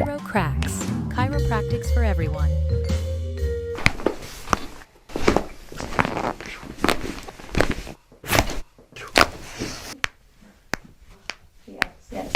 Chiro cracks. Chiropractics for everyone. Yes.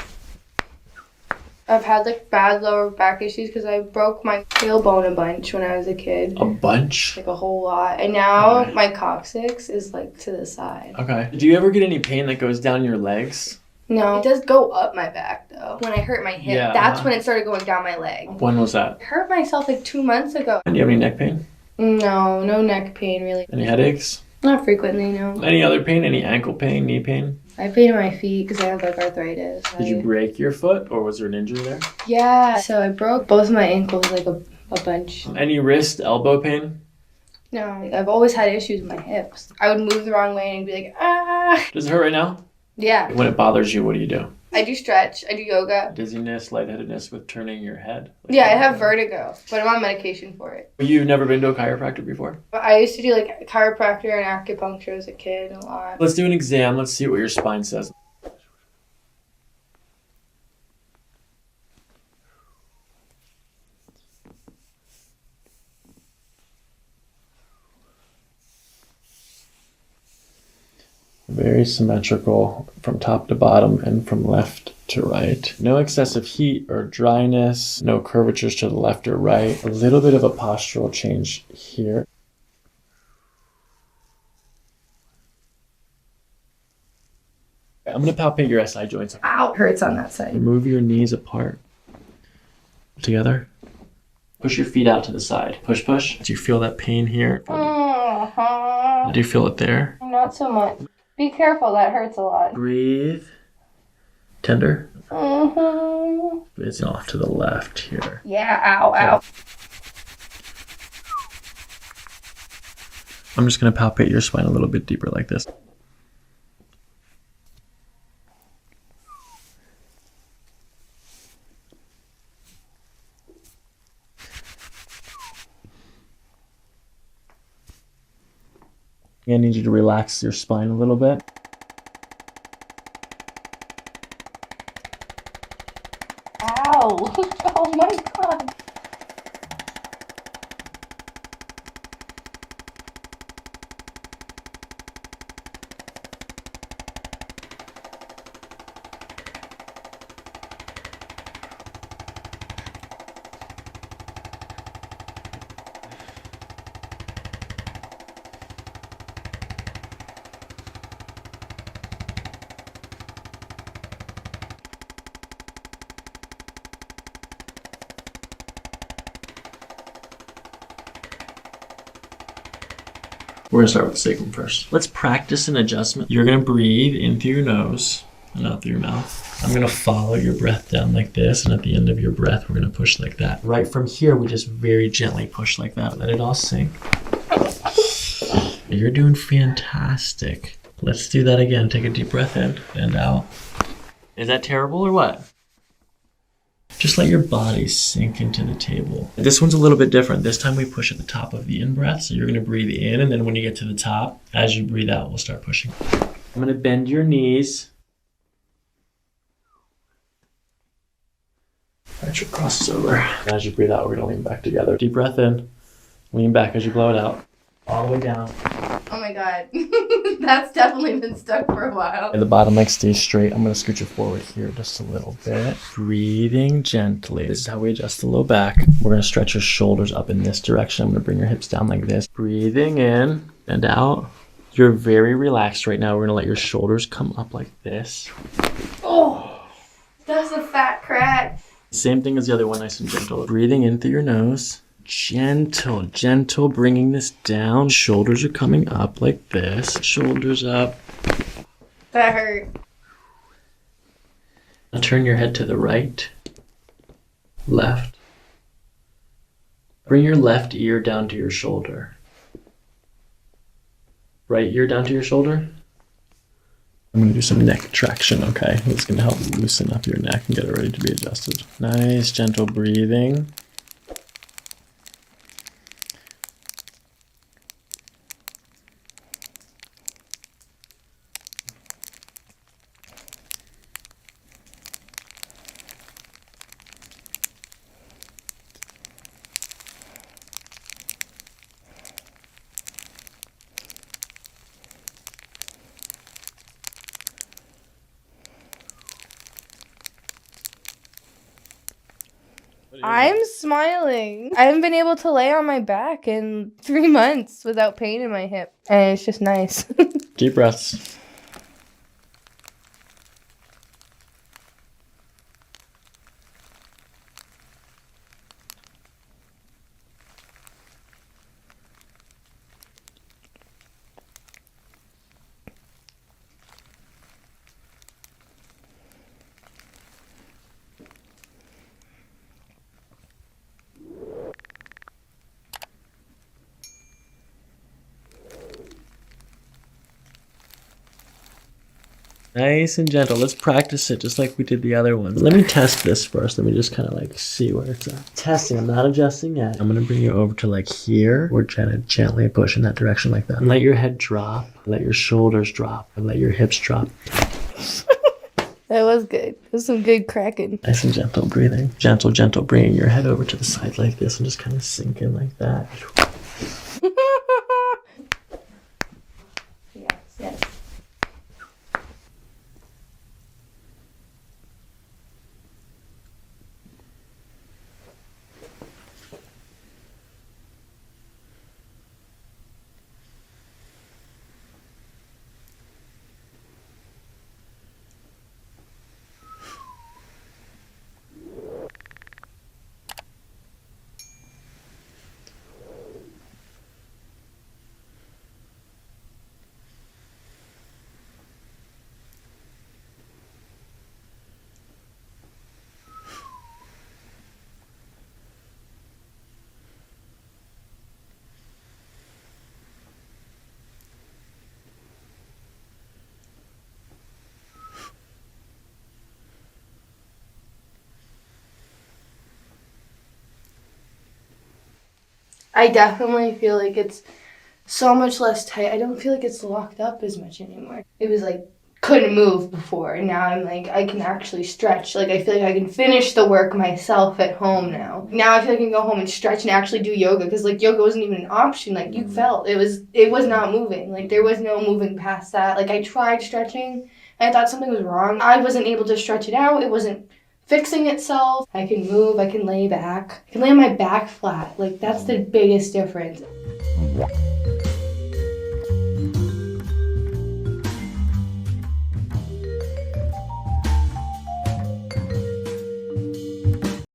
I've had like bad lower back issues because I broke my tailbone a bunch when I was a kid. A bunch? Like a whole lot. And now my coccyx is like to the side. Okay. Do you ever get any pain that goes down your legs? No. It does go up my back though. When I hurt my hip, that's when it started going down my leg. When was that? I hurt myself like 2 months ago. And do you have any neck pain? No neck pain really. Any headaches? Not frequently, no. Any other pain? Any ankle pain, knee pain? I have pain in my feet because I have like arthritis. Did you break your foot or was there an injury there? Yeah. So I broke both of my ankles like a bunch. Any wrist, elbow pain? No. I've always had issues with my hips. I would move the wrong way and be like, ah. Does it hurt right now? Yeah. When it bothers you, what do you do? I do stretch. I do yoga. Dizziness, lightheadedness with turning your head? Yeah, I have vertigo, but I'm on medication for it. You've never been to a chiropractor before? I used to do like chiropractor and acupuncture as a kid a lot. Let's do an exam. Let's see what your spine says. Very symmetrical from top to bottom and from left to right. No excessive heat or dryness, no curvatures to the left or right. A little bit of a postural change here. I'm going to palpate your SI joints. Ow! Hurts on that side. Move your knees apart. Together. Push your feet out to the side. Push, push. Do you feel that pain here? Do you feel it there? Not so much. Be careful, that hurts a lot. Breathe. Tender. Mm-hmm. It's off to the left here. Yeah, ow, ow. I'm just going to palpate your spine a little bit deeper like this. I need you to relax your spine a little bit. Ow! Oh my god! We're gonna start with the sacrum first. Let's practice an adjustment. You're gonna breathe in through your nose and out through your mouth. I'm gonna follow your breath down like this, and at the end of your breath, we're gonna push like that. Right from here, we just very gently push like that. Let it all sink. You're doing fantastic. Let's do that again. Take a deep breath in and out. Is that terrible or what? Just let your body sink into the table. This one's a little bit different. This time we push at the top of the in-breath. So you're gonna breathe in, and then when you get to the top, as you breathe out, we'll start pushing. I'm gonna bend your knees. All right, your crosses over. And as you breathe out, we're gonna lean back together. Deep breath in, lean back as you blow it out. All the way down. Oh my god. That's definitely been stuck for a while. And the bottom leg stays straight. I'm going to scoot you forward here just a little bit. Breathing gently. This is how we adjust the low back. We're going to stretch your shoulders up in this direction. I'm going to bring your hips down like this. Breathing in and out. You're very relaxed right now. We're going to let your shoulders come up like this. Oh, that's a fat crack. Same thing as the other one, nice and gentle. Breathing in through your nose. Gentle, bringing this down. Shoulders are coming up like this. Shoulders up. That hurt. Now turn your head to the right, left. Bring your left ear down to your shoulder. Right ear down to your shoulder. I'm going to do some neck traction, okay? It's going to help loosen up your neck and get it ready to be adjusted. Nice, gentle breathing. I'm smiling. I haven't been able to lay on my back in 3 months without pain in my hip. And it's just nice. Deep breaths. Nice and gentle. Let's practice it just like we did the other one. Let me test this first. Let me just kind of like see where it's at. Testing. I'm not adjusting yet. I'm going to bring you over to like here. We're trying to gently push in that direction like that. And let your head drop. Let your shoulders drop. And let your hips drop. That was good. That was some good cracking. Nice and gentle breathing. Gentle, gentle. Bringing your head over to the side like this and just kind of sink in like that. Yes, yes. I definitely feel like it's so much less tight. I don't feel like it's locked up as much anymore. It was like, couldn't move before, and now I'm like, I can actually stretch. Like, I feel like I can finish the work myself at home now. Now I feel like I can go home and stretch and actually do yoga, because like yoga wasn't even an option. Like, you felt it was not moving. Like, there was no moving past that. Like, I tried stretching and I thought something was wrong. I wasn't able to stretch it out. It wasn't fixing itself. I can move, I can lay back. I can lay on my back flat. Like, that's the biggest difference.